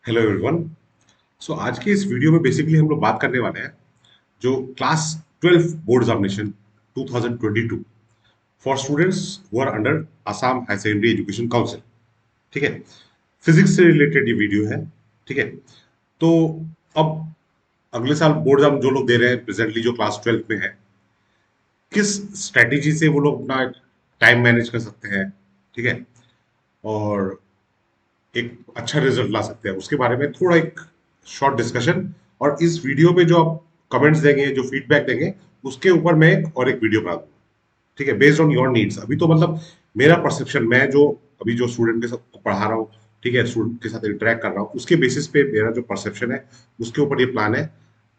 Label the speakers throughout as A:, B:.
A: Hello everyone. सो आज के इस वीडियो में बेसिकली हम लोग बात करने वाले हैं जो class 12 board examination 2022 for students who are under Assam high secondary education council. ठीक है, फिजिक्स से रिलेटेड ये वीडियो है। ठीक है, तो अब अगले साल बोर्ड एग्जाम जो लोग दे रहे हैं प्रेजेंटली जो क्लास 12 में है, किस स्ट्रेटेजी से वो लोग अपना टाइम मैनेज कर सकते हैं। ठीक है, और एक अच्छा रिजल्ट ला सकते हैं उसके बारे में थोड़ा एक शॉर्ट डिस्कशन। और इस वीडियो में जो आप कमेंट्स देंगे, जो फीडबैक देंगे, उसके ऊपर मैं एक और एक वीडियो बना दूंगा। ठीक है, बेस्ड ऑन योर नीड्स। अभी तो मतलब मेरा परसेप्शन, मैं जो अभी जो स्टूडेंट के साथ पढ़ा रहा हूँ, ठीक है, स्टूडेंट के साथ इंटरेक्ट कर रहा हूँ, उसके बेसिस पे मेरा जो परसेप्शन है उसके ऊपर ये प्लान है।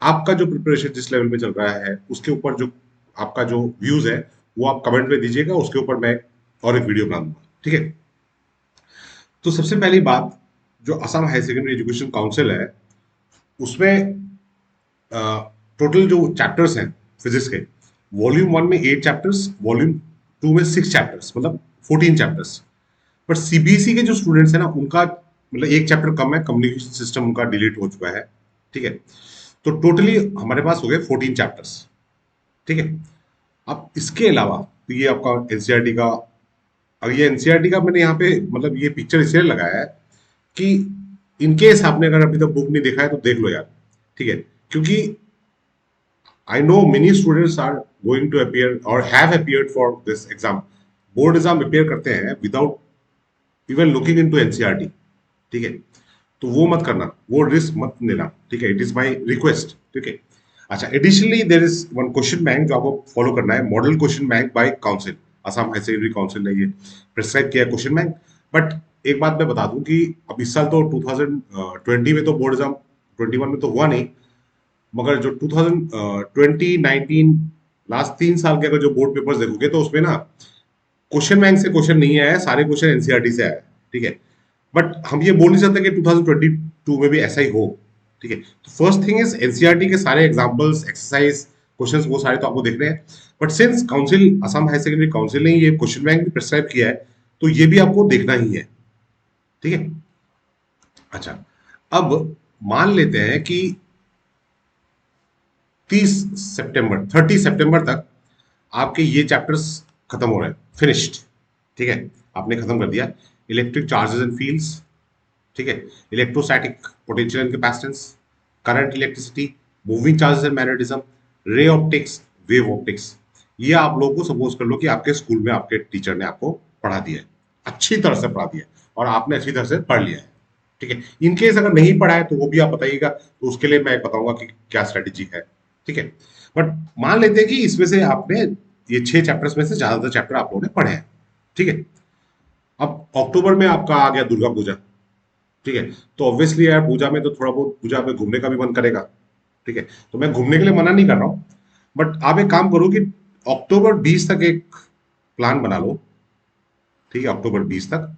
A: आपका जो प्रिपरेशन जिस लेवल में चल रहा है उसके ऊपर जो आपका जो व्यूज है वो आप कमेंट में दीजिएगा, उसके ऊपर मैं और एक वीडियो बना दूंगा। ठीक है, तो सबसे पहली बात, जो Assam high secondary education council है उसमें टोटल जो चैप्टर्स हैं फिजिक्स के, वॉल्यूम 1 में 8 चैप्टर्स, वॉल्यूम 2 में 6 चैप्टर्स, मतलब 14 चैप्टर्स। बट सीबीएसई के जो स्टूडेंट्स हैं ना, उनका मतलब एक चैप्टर कम है, कम्युनिकेशन सिस्टम उनका डिलीट हो चुका है। ठीक है, तो टोटली हमारे पास हो गए 14 चैप्टर्स। ठीक है, अब इसके अलावा तो ये आपका एनसीईआरटी का, अब ये एनसीईआरटी का मैंने यहाँ पे मतलब ये पिक्चर इसलिए लगाया है कि इनकेस आपने अगर अभी तक बुक नहीं देखा है तो देख लो यार। ठीक है, क्योंकि I know many students are going to appear or have appeared for this exam. Board exam appear करते हैं without even looking into NCERT. ठीक है, तो वो मत करना, वो रिस्क मत लेना। ठीक है, इट इज माय रिक्वेस्ट। ठीक है, अच्छा, additionally there is one question bank जो आपको फॉलो करना है, model question bank by council. Assam high secondary council ने ये प्रिस्क्राइब किया है क्वेश्चन बैंक। बट एक बात मैं बता दूं कि अब इस साल तो 2020 में तो बोर्ड एग्जाम 21 में तो हुआ नहीं, मगर जो 2020 19 लास्ट 3 साल के अगर जो बोर्ड पेपर्स देखोगे तो उसमें ना क्वेश्चन बैंक से क्वेश्चन नहीं आया है, सारे क्वेश्चन एनसीईआरटी से आया है। ठीक है, बट हम ये बोल नहीं सकते कि 2022 में भी ऐसा ही हो। ठीक है, तो फर्स्ट थिंग इज एनसीईआरटी के सारे एग्जांपल्स, एक्सरसाइज, क्वेश्चंस वो सारे तो आपको देखने हैं। But since council, Assam high secondary council ने ये क्वेश्चन बैंक भी प्रिस्क्राइब किया है, तो ये भी आपको देखना ही है। ठीक है, अच्छा, अब मान लेते हैं कि 30 सितंबर तक आपके ये चैप्टर्स खत्म हो रहे हैं, फिनिश्ड। ठीक है, आपने खत्म कर दिया इलेक्ट्रिक चार्जेस एंड फील्ड्स। ठीक है, electrostatic potential and capacitance, current electricity, moving charges and magnetism, ray optics, wave optics. ये आप लोगों को सपोज कर लो कि आपके स्कूल में आपके टीचर ने आपको पढ़ा दिया है, अच्छी तरह से पढ़ा दिया है, और आपने अच्छी तरह से पढ़ लिया है। ठीक है, इनकेस अगर नहीं पढ़ा है तो वो भी आप बताइएगा, तो उसके लिए मैं बताऊंगा कि क्या स्ट्रेटेजी है। ठीक है, बट मान लेते हैं कि इसमें से आपने ये 6 चैप्टर्स में से ज्यादातर चैप्टर आप लोगों ने पढ़े हैं। ठीक है, अब अक्टूबर में आपका आ गया दुर्गा पूजा। ठीक है, तो ऑब्वियसली यार पूजा में तो थोड़ा बहुत पूजा में घूमने का भी मन करेगा। ठीक है, तो मैं घूमने के लिए मना नहीं कर रहा हूँ, बट आप एक काम करो कि अक्टूबर 20 तक एक प्लान बना लो। ठीक है, अक्टूबर 20 तक,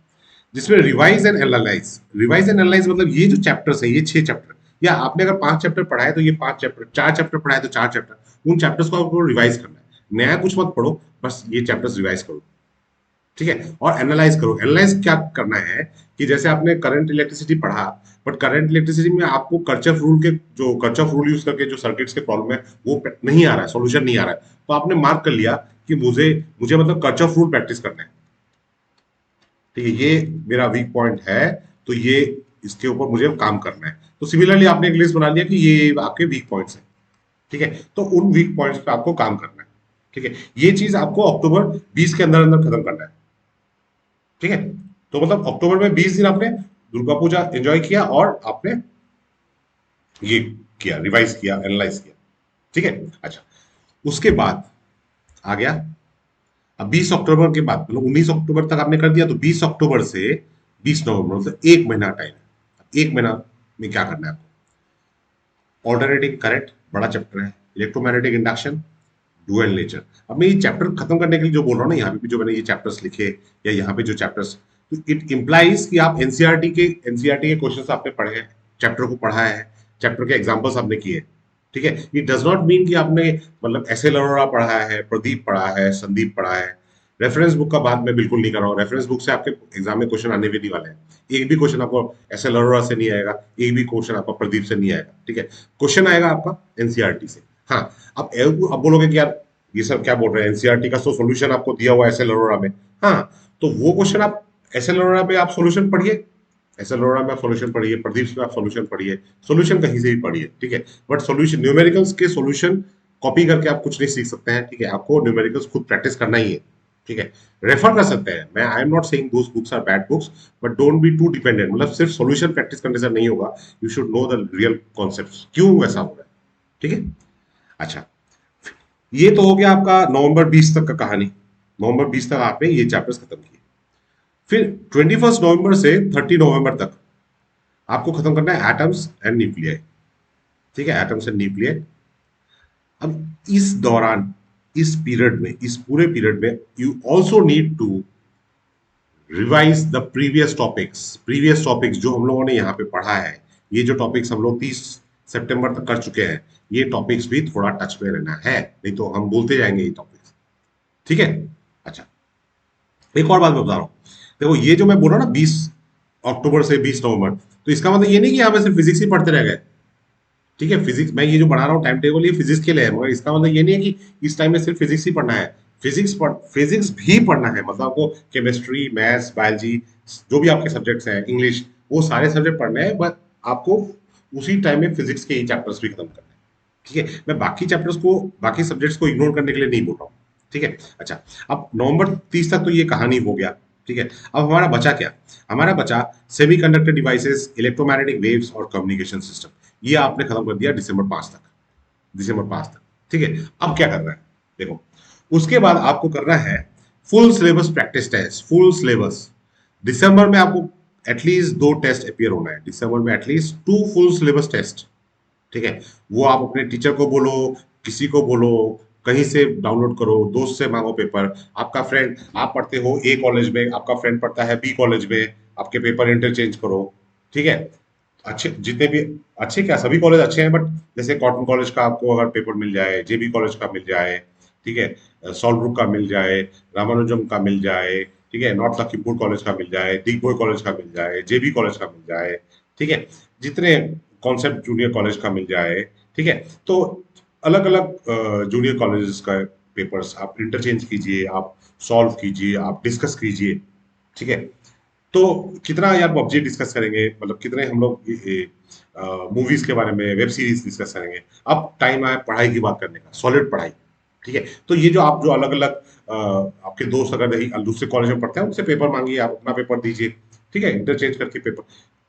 A: जिसमें revise and analyse, revise and analyse मतलब ये जो चैप्टर्स है, ये 6 चैप्टर, या आपने अगर 5 चैप्टर पढ़ा है तो ये 5 चैप्टर, 4 चैप्टर पढ़ा है तो 4 चैप्टर, उन चैप्टर्स को आपको रिवाइज करना है। नया कुछ मत पढ़ो, बस ये चैप्टर्स रिवाइज करो। ठीक है, और एनालाइज करो। एनालाइज क्या करना है कि जैसे आपने करंट इलेक्ट्रिसिटी पढ़ा, बट करंट इलेक्ट्रिसिटी में आपको कर्चफ रूल के, जो कर्चफ रूल यूज करके जो सर्किट्स के प्रॉब्लम है वो नहीं आ रहा है, सॉल्यूशन नहीं आ रहा है, तो आपने मार्क कर लिया कि मुझे मुझे मतलब कर्चफ रूल प्रैक्टिस करना है। ठीक है, ये मेरा वीक पॉइंट है, तो ये इसके ऊपर मुझे काम करना है। तो सिमिलरली आपने एक लिस्ट बना लिया कि ये आपके वीक पॉइंट्स हैं। ठीक है, तो उन वीक पॉइंट्स पे आपको काम करना है। ठीक है, ये चीज आपको अक्टूबर 20 के अंदर अंदर खत्म करना है। ठीक है, तो मतलब अक्टूबर में 20 दिन आपने दुर्गा पूजा एंजॉय किया और आपने ये किया, रिवाइज किया, एनालाइज किया। ठीक है, अच्छा, उसके बाद आ गया अब 20 अक्टूबर के बाद, मतलब 19 अक्टूबर तक आपने कर दिया, तो 20 अक्टूबर से 20 नवंबर, मतलब एक महीना टाइम है। एक महीना में क्या करना है आपको? ऑल्टरनेटिंग करंट बड़ा चैप्टर है, इलेक्ट्रोमैग्नेटिक इंडक्शन, डुअल नेचर। अब मैं ये चैप्टर खत्म करने के लिए जो बोल रहा हूँ ना, यहाँ पे भी जो मैंने ये चैप्टर्स लिखे, या यहाँ पे जो चैप्टर्स, तो इट इम्प्लाइज कि आप एनसीईआरटी के क्वेश्चंस आपने पढ़े हैं, चैप्टर को पढ़ा है, चैप्टर के एग्जांपल्स आपने किए। ठीक है, इट डज नॉट मीन कि आपने मतलब एस एल अरोड़ा पढ़ा है, प्रदीप पढ़ा है, संदीप पढ़ा है, रेफरेंस बुक का बात मैं बिल्कुल नहीं कर रहा हूँ। रेफरेंस बुक से आपके एग्जाम में क्वेश्चन आने भी नहीं वाले हैं। एक भी क्वेश्चन आपको एस एल अरोड़ा से नहीं आएगा, एक भी क्वेश्चन आपका प्रदीप से नहीं आएगा, ठीक है। क्वेश्चन आएगा आपका एनसीईआरटी से। हाँ, अब बोलोगे कि यार ये सब क्या बोल रहे हैं, एनसीईआरटी का तो सोल्यूशन आपको दिया हुआ है एस एल अरोड़ा में। हाँ, तो वो क्वेश्चन आप एस एल अरोड़ा पे आप सोल्यूशन पढ़िए, एस एल अरोड़ा में आप सोल्यूशन पढ़िए, प्रदीप में आप सोल्यूशन पढ़िए, सोल्यूशन कहीं से भी पढ़िए, ठीक है। बट सोल्यूशन न्यूमेरिकल्स के सोल्यूशन कॉपी करके आप कुछ नहीं सीख सकते हैं, ठीक है। आपको न्यूमेरिकल्स खुद प्रैक्टिस करना ही है, ठीक है। रेफर कर सकते हैं, मैं I am not saying those books are bad books, but don't be too dependent. मतलब सिर्फ सॉल्यूशन प्रैक्टिस करने से नहीं होगा, you should know the real concepts, क्यों वैसा हो रहा है, ठीक है। अच्छा, ये तो हो गया आपका नवंबर 20 तक का कहानी। नवंबर 20 तक आपने ये चैप्टर्स खत्म किए। फिर 21 नवंबर से 30 नवंबर तक आपको खत्म करना है एटम्स एंड न्यूक्लियाई, ठीक है, एटम्स एंड न्यूक्लियाई। अब इस दौरान, इस पीरियड में, इस पूरे पीरियड में you also need to revise the previous topics जो हम लोगों ने यहाँ पे पढ़ा है। ये जो टॉपिक्स हम लोग 30 सितंबर तक कर चुके हैं, ये टॉपिक्स भी थोड़ा टच में रहना है, नहीं तो हम बोलते जाएंगे ये टॉपिक्स, ठीक है। अच्छा, एक और बात मैं बता रहा हूँ, देखो ये जो मैं बोल रहा हूँ ना 20 अक्टूबर से 20 नवंबर, तो इसका मतलब ये नहीं कि यहाँ पे सिर्फ फिजिक्स ही पढ़ते रह गए, ठीक है। फिजिक्स मैं ये जो बना रहा हूँ टाइम टेबल, ये फिजिक्स के लिए है, मगर इसका मतलब ये नहीं है कि इस टाइम में सिर्फ फिजिक्स ही पढ़ना है। फिजिक्स भी पढ़ना है, मतलब आपको केमिस्ट्री, मैथ्स, बायोलॉजी, जो भी आपके सब्जेक्ट्स हैं, इंग्लिश, वो सारे सब्जेक्ट पढ़ने हैं, बट आपको उसी टाइम में फिजिक्स के ही चैप्टर्स भी खत्म करने हैं, ठीक है। मैं बाकी चैप्टर्स को, बाकी सब्जेक्ट्स को इग्नोर करने के लिए नहीं बोल रहा हूँ, ठीक है। अच्छा, अब नवंबर 30 तक तो ये कहानी हो गया, ठीक है। अब हमारा बचा क्या? हमारा बचा सेमीकंडक्टर डिवाइसेस, इलेक्ट्रोमैग्नेटिक वेव्स और कम्युनिकेशन सिस्टम। ये आपने खत्म कर दिया दिसंबर 5 तक, ठीक है। अब क्या करना है, देखो, उसके बाद आपको करना है full syllabus practice test, full syllabus. दिसंबर में आपको एटलीस्ट 2 टेस्ट अपियर होना है, दिसंबर में एटलीस्ट 2 फुल सिलेबस टेस्ट, ठीक है। वो आप अपने टीचर को बोलो, किसी को बोलो, कहीं से डाउनलोड करो, दोस्त से मांगो पेपर। आपका फ्रेंड, आप पढ़ते हो ए कॉलेज में, आपका फ्रेंड पढ़ता है बी कॉलेज में, आपके पेपर इंटरचेंज करो, ठीक है। अच्छे जितने भी, अच्छे क्या, सभी कॉलेज अच्छे हैं, बट जैसे कॉटन कॉलेज का आपको अगर पेपर मिल जाए, जेबी कॉलेज का मिल जाए, ठीक है, सॉल्ब्रुक का मिल जाए, रामानुजम का मिल जाए, ठीक है, नॉर्थ लखीमपुर कॉलेज का मिल जाए, दिग्बोय कॉलेज का मिल जाए, जेबी कॉलेज का मिल जाए, ठीक है, जितने कॉन्सेप्ट जूनियर कॉलेज का मिल जाए, ठीक है। तो अलग अलग जूनियर कॉलेजेस का पेपर्स आप इंटरचेंज कीजिए, आप सॉल्व कीजिए, आप डिस्कस कीजिए, ठीक है। तो कितना यार पबजी डिस्कस करेंगे, मतलब कितने हम लोग मूवीज के बारे में, वेब सीरीज डिस्कस करेंगे। अब टाइम आया पढ़ाई की बात करने का, सॉलिड पढ़ाई, ठीक है। तो ये जो आप जो अलग अलग आपके दोस्त अगर नहीं दूसरे कॉलेज में पढ़ते हैं, उनसे पेपर मांगिए, आप अपना पेपर दीजिए, ठीक है, इंटरचेंज करके पेपर।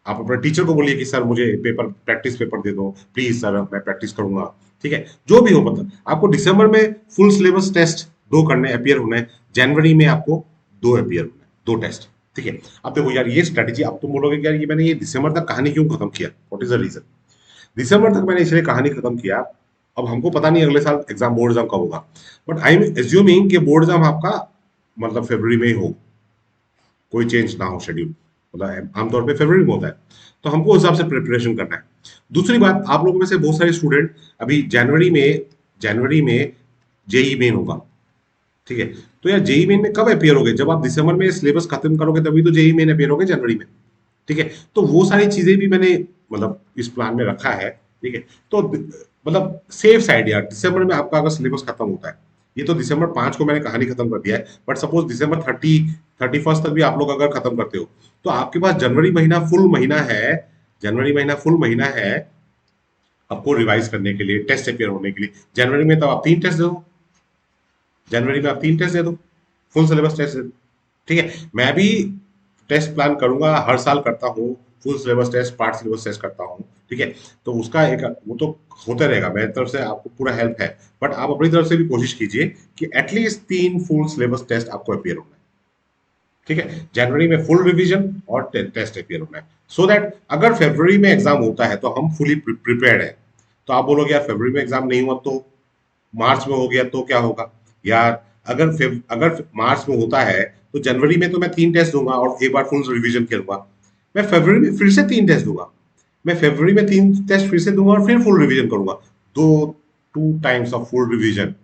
A: आप अपने टीचर को बोलिए कि सर मुझे पेपर, प्रैक्टिस पेपर दे दो प्लीज सर, मैं प्रैक्टिस करूंगा, ठीक है। जो भी हो, मतलब आपको दिसंबर में फुल सिलेबस टेस्ट 2 करने, अपियर होना है। जनवरी में आपको 2 अपियर होना है, 2 टेस्ट, ठीक है। अब देखो यार, ये स्ट्रेटेजी, अब तुम बोलोगे कि यार ये मैंने ये दिसंबर तक कहानी क्यों खत्म किया, व्हाट इज द रीजन? दिसंबर तक मैंने इसलिए कहानी खत्म किया, अब हमको पता नहीं अगले साल एग्जाम, बोर्ड एग्जाम कब होगा, बट आई एम एज्यूमिंग कि बोर्ड एग्जाम आपका मतलब फरवरी में ही हो, कोई चेंज ना हो शेड्यूल, मतलब आमतौर पे फरवरी में होता है। तो हमको उस हिसाब से प्रिपरेशन करना है। दूसरी बात, आप लोगों में से बहुत सारे स्टूडेंट अभी जनवरी में जेई मेन होगा, ठीक है। तो यार जेई मेन में कब अपियर होगे? जब आप दिसंबर में सिलेबस खत्म करोगे तभी तो जेई मेन अपियर होगे, जनवरी में, ठीक है। तो वो सारी चीजें भी मैंने मतलब इस प्लान में रखा है, ठीक है। तो मतलब सेफ साइड यार, दिसंबर में आपका अगर सिलेबस खत्म होता है, ये तो दिसंबर 5 को मैंने कहानी खत्म कर दिया है, बट सपोज दिसंबर 31 तक भी आप लोग अगर खत्म करते हो, तो आपके पास जनवरी महीना फुल महीना है आपको रिवाइज करने के लिए, टेस्ट अपियर होने के लिए। जनवरी में तो आप 3 टेस्ट दे दो, जनवरी में आप 3 टेस्ट दे दो, फुल सिलेबस टेस्ट दे दो, ठीक है। मैं भी टेस्ट प्लान करूंगा, हर साल करता हूँ, full syllabus test, part syllabus test करता हूँ, ठीक है। तो उसका एक वो तो होता रहेगा, मेरी तरफ से आपको पूरा हेल्प है, बट आप अपनी तरफ से भी कोशिश कीजिए कि एटलीस्ट 3 फुल सिलेबस टेस्ट आपको अपियर होना है, ठीक है। जनवरी में फुल रिवीजन और टेस्ट अपियर होना है, सो दैट अगर फरवरी में एग्जाम होता है तो हम फुली प्रिपेयर्ड है। तो आप बोलोगे यार फरवरी में एग्जाम नहीं हुआ तो मार्च में हो गया तो क्या होगा? यार अगर मार्च में होता है तो जनवरी में तो मैं 3 टेस्ट दूंगा और एक बार फुल रिवीजन करूंगा। मैं फरवरी में फिर से 3 टेस्ट दूंगा, मैं फरवरी में 3 टेस्ट फिर से दूंगा और फिर फुल रिवीजन करूंगा। दो 2 टाइम्स ऑफ फुल रिवीजन,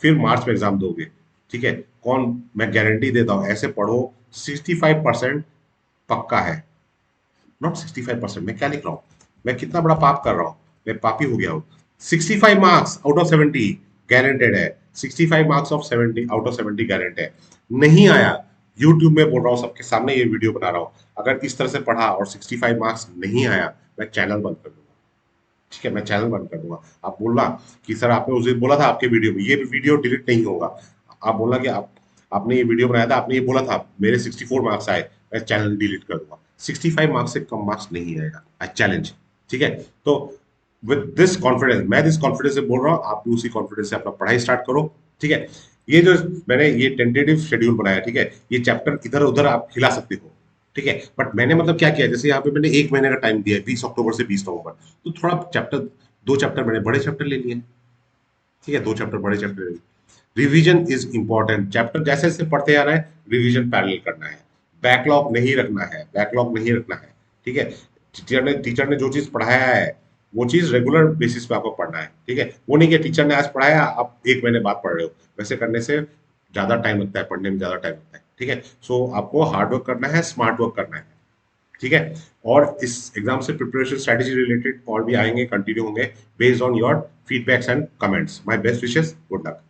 A: फिर मार्च में एग्जाम दोगे, ठीक है, कौन, मैं गारंटी देता हूं ऐसे पढ़ो, 65% पक्का है, नॉट 65%। मैं क्या लिख रहा हूँ, मैं कितना बड़ा पाप कर रहा हूँ, मैं पापी हो गया हूँ। 65 मार्क्स आउट ऑफ 70 गारंटेड है, 65 marks of 70 out of 70 guaranteed है। नहीं आया, यूट्यूब में बोल रहा हूँ, सबके सामने ये वीडियो बना रहा हूँ, अगर इस तरह से पढ़ा और 65 मार्क्स नहीं आया, मैं चैनल बंद कर दूंगा। ठीक है, मैं चैनल बंद कर दूंगा। आप बोलना कि सर आपने उस दिन बोला था आपके वीडियो में, ये वीडियो डिलीट नहीं होगा। आप बोलना कि आपने ये वीडियो बनाया था, आपने ये बोला था मेरे 64 मार्क्स आए, मैं चैनल डिलीट कर दूंगा। 65 मार्क्स से कम मार्क्स नहीं आएगा, आई चैलेंज। ठीक है, तो विद दिस कॉन्फिडेंस, मैं जिस कॉन्फिडेंस से बोल रहा हूँ, आप भी उसी कॉन्फिडेंस से अपना पढ़ाई स्टार्ट करो। ठीक है, ये जो मैंने ये टेंटेटिव शेड्यूल बनाया, ठीक है, ये चैप्टर इधर उधर आप हिला सकते हो। ठीक है, बट मैंने मतलब क्या किया, जैसे यहाँ पे मैंने 1 महीने का टाइम दिया है, 20 अक्टूबर से 20 नवंबर, तो थोड़ा चैप्टर, 2 चैप्टर मैंने बड़े चैप्टर ले लिए। ठीक है, 2 चैप्टर बड़े चैप्टर ले लिए। रिवीजन इज इंपॉर्टेंट, चैप्टर जैसे जैसे पढ़ते आ रहे हैं, रिवीजन पैरेलल करना है, बैकलॉग नहीं रखना है, बैकलॉग नहीं रखना है। ठीक है, टीचर ने जो चीज पढ़ाया है, वो चीज रेगुलर बेसिस पे आपको पढ़ना है। ठीक है, वो नहीं कि टीचर ने आज पढ़ाया, आप 1 महीने बाद पढ़ रहे हो, वैसे करने से ज्यादा टाइम लगता है, पढ़ने में ज्यादा टाइम लगता है। ठीक है, सो आपको हार्ड वर्क करना है, स्मार्ट वर्क करना है। ठीक है, और इस एग्जाम से प्रिपरेशन स्ट्रेटेजी रिलेटेड और भी आएंगे, कंटिन्यू होंगे, based on your feedbacks and comments. My best wishes, good luck.